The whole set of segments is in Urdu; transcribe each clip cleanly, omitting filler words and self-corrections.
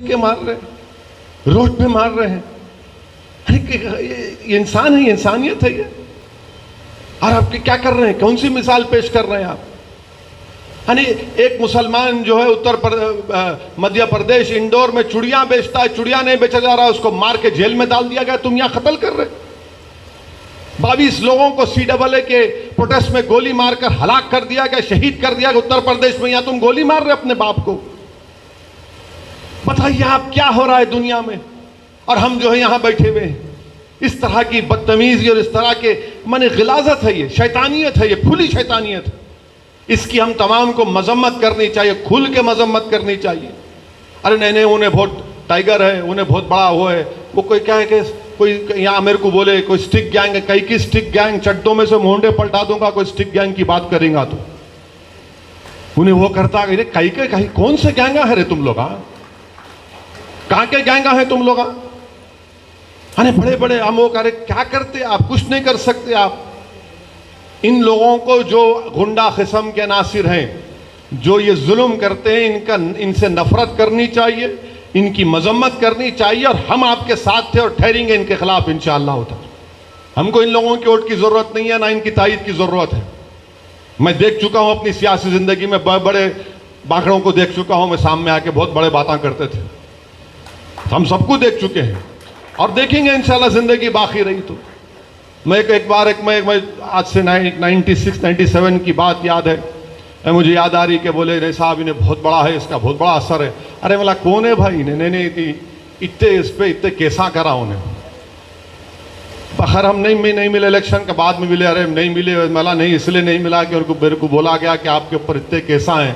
کے مار رہے ہیں، روڈ پہ مار رہے ہیں. یہ انسان ہے، یہ انسانیت ہے یہ. اور آپ کیا کر رہے ہیں؟ کون سی مثال پیش کر رہے ہیں آپ؟ یعنی ایک مسلمان جو ہے مدھیہ پردیش انڈور میں چڑیاں بیچتا ہے، چڑیا نہیں بیچا جا رہا، اس کو مار کے جیل میں ڈال دیا گیا. تم یہاں قتل کر رہے. 22 لوگوں کو CAA کے پروٹیسٹ میں گولی مار کر ہلاک کر دیا گیا، شہید کر دیا گیا اتر پردیش میں. یہاں تم گولی مار رہے اپنے باپ کو. بتائیے آپ کیا ہو رہا ہے دنیا میں؟ اور ہم جو ہے یہاں بیٹھے ہوئے ہیں. اس طرح کی بدتمیزی اور اس طرح کے غلاظت ہے، یہ شیطانیت ہے، یہ کھلی شیطانیت ہے. اس کی ہم تمام کو مذمت کرنی چاہیے، کھل کے مذمت کرنی چاہیے. ارے نہیں انہیں بہت ٹائیگر ہے، انہیں بہت بڑا وہ ہے. وہ کوئی کیا ہے کہ کوئی یہاں میرے کو بولے کوئی سٹک گینگ ہے، کئی کی سٹک گینگ، چڈوں میں سے مونڈے پلٹا دوں گا کوئی سٹک گینگ کی بات کریں گا تو. انہیں وہ کرتا کہ کئی کون سے گینگا ہے رے تم لوگ؟ کہاں کے گینگا ہیں تم لوگ؟ ارے بڑے بڑے ہم وہ کرے، کیا کرتے آپ؟ کچھ نہیں کر سکتے آپ. ان لوگوں کو جو غنڈہ قسم کے عناصر ہیں، جو یہ ظلم کرتے ہیں، ان سے نفرت کرنی چاہیے، ان کی مذمت کرنی چاہیے. اور ہم آپ کے ساتھ تھے اور ٹھہریں گے ان کے خلاف انشاءاللہ تعالی. ہم کو ان لوگوں کی ووٹ کی ضرورت نہیں ہے، نہ ان کی تائید کی ضرورت ہے. میں دیکھ چکا ہوں اپنی سیاسی زندگی میں، بڑے باکڑوں کو دیکھ چکا ہوں. میں سامنے آ کے بہت بڑے باتیں کرتے تھے. ہم سب کو دیکھ چکے ہیں اور دیکھیں گے انشاءاللہ زندگی باقی رہی تو. میں آج سے 96-97 کی بات یاد ہے. مجھے یاد آ رہی کہ بولے نہیں صاحب انہیں بہت بڑا ہے، اس کا بہت بڑا اثر ہے. ارے ملا کون ہے بھائی؟ نہیں اتنے اس پہ اتنے کیسا کرا انہیں. بخیر ہم نہیں ملے، الیکشن کے بعد میں ملے. ارے نہیں ملے ملا نہیں اس لیے نہیں ملا کہ ان کو میرے کو بولا گیا کہ آپ کے اوپر اتنے کیسا ہیں.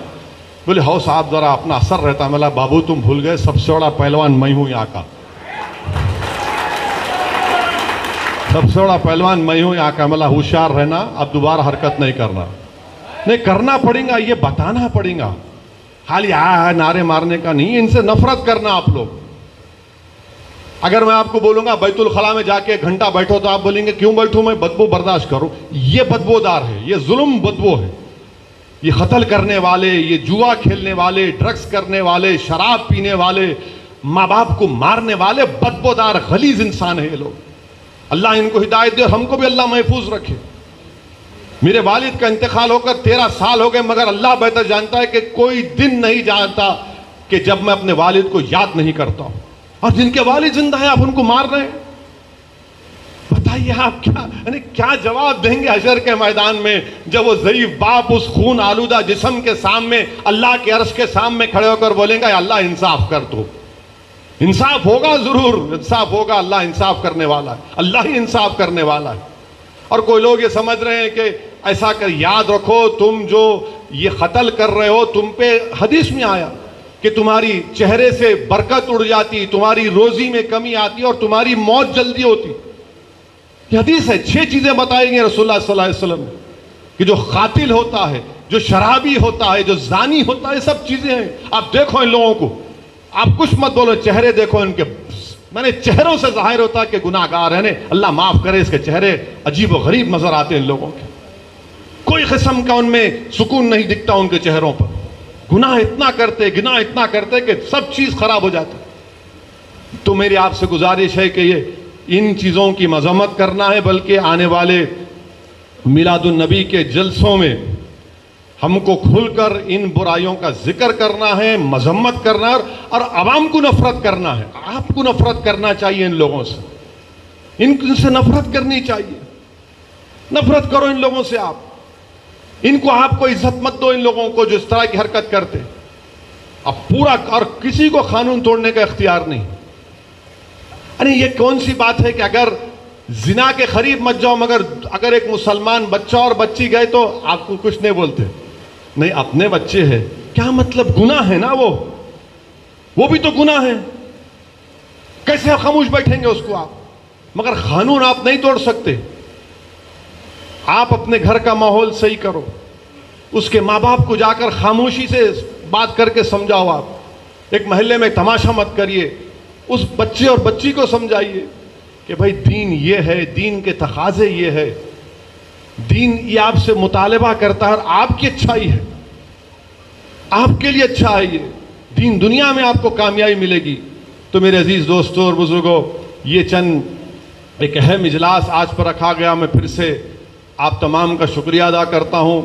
بولے ہو صاحب ذرا اپنا اثر رہتا. ملا بابو تم بھول گئے، سب سے بڑا پہلوان میں ہوں یہاں کا. سب سے بڑا پہلوان میں ہوں یہاں کا. ملا ہوشیار رہنا، اب دوبارہ حرکت نہیں کرنا. نہیں کرنا پڑے گا، یہ بتانا پڑے گا. خالی نعرے مارنے کا نہیں، ان سے نفرت کرنا آپ لوگ. اگر میں آپ کو بولوں گا بیت الخلاء میں جا کے 1 گھنٹہ بیٹھو تو آپ بولیں گے کیوں بیٹھوں میں؟ بدبو برداشت کروں. یہ بدبودار ہے، یہ ظلم بدبو ہے. یہ قتل کرنے والے، یہ جوا کھیلنے والے، ڈرگس کرنے والے، شراب پینے والے، ماں باپ کو مارنے والے بدبودار غلیظ انسان ہیں یہ لوگ. اللہ ان کو ہدایت دے اور ہم کو بھی اللہ محفوظ رکھے. میرے والد کا انتقال ہو کر 13 سال ہو گئے، مگر اللہ بہتر جانتا ہے کہ کوئی دن نہیں جانتا کہ جب میں اپنے والد کو یاد نہیں کرتا ہوں. اور جن کے والد زندہ ہیں آپ ان کو مار رہے ہیں. بتائیے آپ کیا جواب دیں گے حشر کے میدان میں جب وہ ضعیف باپ اس خون آلودہ جسم کے سامنے اللہ کے عرش کے سامنے کھڑے ہو کر بولیں گے اللہ انصاف کر دو. انصاف ہوگا، ضرور انصاف ہوگا. اللہ انصاف کرنے والا ہے، اللہ ہی انصاف کرنے والا ہے. اور کوئی لوگ یہ سمجھ رہے ہیں کہ ایسا کر یاد رکھو تم جو یہ قتل کر رہے ہو، تم پہ حدیث میں آیا کہ تمہاری چہرے سے برکت اڑ جاتی، تمہاری روزی میں کمی آتی اور تمہاری موت جلدی ہوتی. یہ حدیث ہے. 6 چیزیں بتائیں گے رسول اللہ صلی اللہ علیہ وسلم کہ جو قاتل ہوتا ہے، جو شرابی ہوتا ہے، جو زانی ہوتا ہے، یہ سب چیزیں ہیں. آپ دیکھو ان لوگوں کو، آپ کچھ مت بولو، چہرے دیکھو ان کے. چہروں سے ظاہر ہوتا ہے کہ گناہ گار ہیں. اللہ معاف کرے، اس کے چہرے عجیب و غریب نظر آتے ہیں ان لوگوں کے. کوئی قسم کا ان میں سکون نہیں دکھتا ان کے چہروں پر. گناہ اتنا کرتے کہ سب چیز خراب ہو جاتی. تو میری آپ سے گزارش ہے کہ یہ ان چیزوں کی مذمت کرنا ہے، بلکہ آنے والے میلاد النبی کے جلسوں میں ہم کو کھل کر ان برائیوں کا ذکر کرنا ہے، مذمت کرنا ہے اور عوام کو نفرت کرنا ہے. آپ کو نفرت کرنا چاہیے ان لوگوں سے، ان سے نفرت کرنی چاہیے. نفرت کرو ان لوگوں سے. ان کو آپ کو عزت مت دو، ان لوگوں کو جو اس طرح کی حرکت کرتے. اب پورا اور کسی کو قانون توڑنے کا اختیار نہیں. ارے یہ کون سی بات ہے کہ اگر زنا کے قریب مت جاؤ، مگر اگر ایک مسلمان بچہ اور بچی گئے تو آپ کو کچھ نہیں بولتے؟ نہیں اپنے بچے ہیں، کیا مطلب؟ گناہ ہے نا، وہ بھی تو گناہ ہے. کیسے خاموش بیٹھیں گے اس کو آپ؟ مگر قانون آپ نہیں توڑ سکتے. آپ اپنے گھر کا ماحول صحیح کرو، اس کے ماں باپ کو جا کر خاموشی سے بات کر کے سمجھاؤ. آپ ایک محلے میں تماشا مت کریے، اس بچے اور بچی کو سمجھائیے کہ بھائی دین یہ ہے، دین کے تقاضے یہ ہے، دین یہ آپ سے مطالبہ کرتا ہے اور آپ کی اچھائی ہے، آپ کے لیے اچھا ہے. یہ دین دنیا میں آپ کو کامیابی ملے گی۔ تو میرے عزیز دوستوں اور بزرگوں، یہ چند ایک اہم اجلاس آج پر رکھا گیا، میں پھر سے آپ تمام کا شکریہ ادا کرتا ہوں،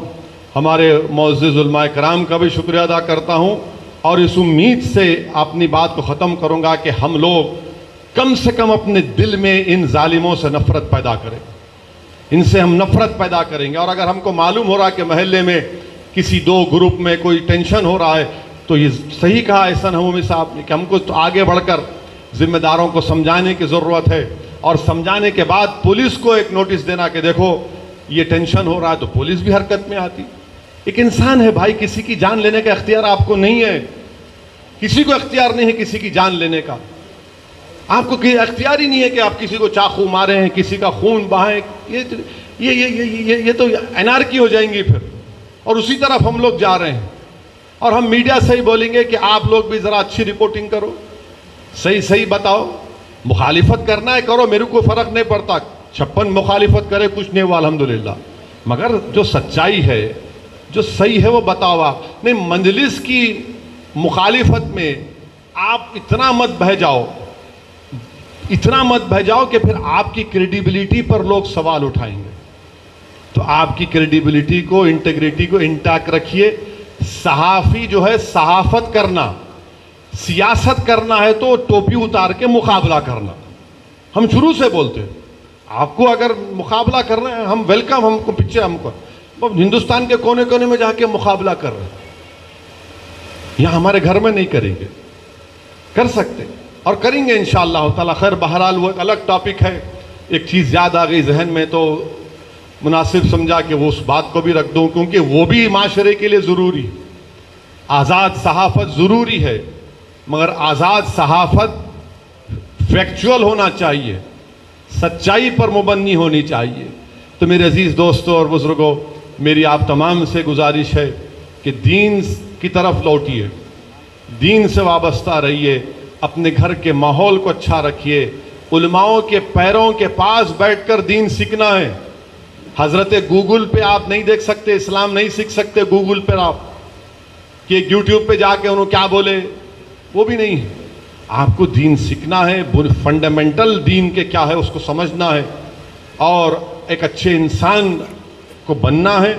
ہمارے معزز علماء کرام کا بھی شکریہ ادا کرتا ہوں، اور اس امید سے اپنی بات کو ختم کروں گا کہ ہم لوگ کم سے کم اپنے دل میں ان ظالموں سے نفرت پیدا کریں، ان سے ہم نفرت پیدا کریں گے۔ اور اگر ہم کو معلوم ہو رہا کہ محلے میں کسی دو گروپ میں کوئی ٹینشن ہو رہا ہے تو یہ صحیح کہا احسن حمومی صاحب نے کہ ہم کو تو آگے بڑھ کر ذمہ داروں کو سمجھانے کی ضرورت ہے، اور سمجھانے کے بعد پولیس کو ایک نوٹس دینا کہ دیکھو یہ ٹینشن ہو رہا ہے، تو پولیس بھی حرکت میں آتی۔ ایک انسان ہے بھائی، کسی کی جان لینے کا اختیار آپ کو نہیں ہے، کسی کو اختیار نہیں ہے کسی کی جان لینے کا، آپ کو اختیار ہی نہیں ہے کہ آپ کسی کو چاقو ماریں، کسی کا خون بہائیں، یہ تو انارکی ہو جائیں گی پھر، اور اسی طرف ہم لوگ جا رہے ہیں۔ اور ہم میڈیا سے ہی بولیں گے کہ آپ لوگ بھی ذرا اچھی رپورٹنگ کرو، صحیح بتاؤ، مخالفت کرنا ہے کرو، میرے کو فرق نہیں پڑتا، 56 مخالفت کرے کچھ نہیں ہوا الحمدللہ، مگر جو سچائی ہے جو صحیح ہے وہ بتاؤ۔ آپ نہیں، مجلس کی مخالفت میں آپ اتنا مت بہہ جاؤ کہ پھر آپ کی کریڈیبلٹی پر لوگ سوال اٹھائیں گے۔ تو آپ کی کریڈیبلٹی کو، انٹیگریٹی کو انٹیکٹ رکھیے۔ صحافی جو ہے صحافت کرنا، سیاست کرنا ہے تو ٹوپی اتار کے مقابلہ کرنا، ہم شروع سے بولتے ہیں آپ کو اگر مقابلہ کرنا ہے ہم ویلکم، ہم کو پیچھے، ہم کو ہندوستان کے کونے کونے میں جا کے مقابلہ کر رہے ہیں، یہاں ہمارے گھر میں نہیں کریں گے، کر سکتے اور کریں گے انشاءاللہ تعالی خیر۔ بہرحال وہ ایک الگ ٹاپک ہے، ایک چیز یاد آ گئی ذہن میں تو مناسب سمجھا کہ وہ اس بات کو بھی رکھ دوں، کیونکہ وہ بھی معاشرے کے لیے ضروری، آزاد صحافت ضروری ہے، مگر آزاد صحافت فیکچول ہونا چاہیے، سچائی پر مبنی ہونی چاہیے۔ تو میرے عزیز دوستوں اور بزرگوں، میری آپ تمام سے گزارش ہے کہ دین کی طرف لوٹیے، دین سے وابستہ رہیے، اپنے گھر کے ماحول کو اچھا رکھیے، علماؤں کے پیروں کے پاس بیٹھ کر دین سیکھنا ہے۔ حضرت گوگل پہ آپ نہیں دیکھ سکتے، اسلام نہیں سیکھ سکتے گوگل پہ آپ کہ یوٹیوب پہ جا کے انہوں کیا بولے، وہ بھی نہیں ہے۔ آپ کو دین سیکھنا ہے، فنڈامنٹل دین کے کیا ہے اس کو سمجھنا ہے، اور ایک اچھے انسان کو بننا ہے۔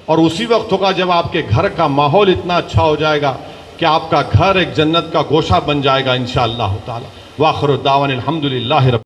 اور اسی وقت ہوگا جب آپ کے گھر کا ماحول اتنا اچھا ہو جائے گا کہ آپ کا گھر ایک جنت کا گوشہ بن جائے گا انشاءاللہ تعالی۔ وآخر الدعوانا الحمدللہ رب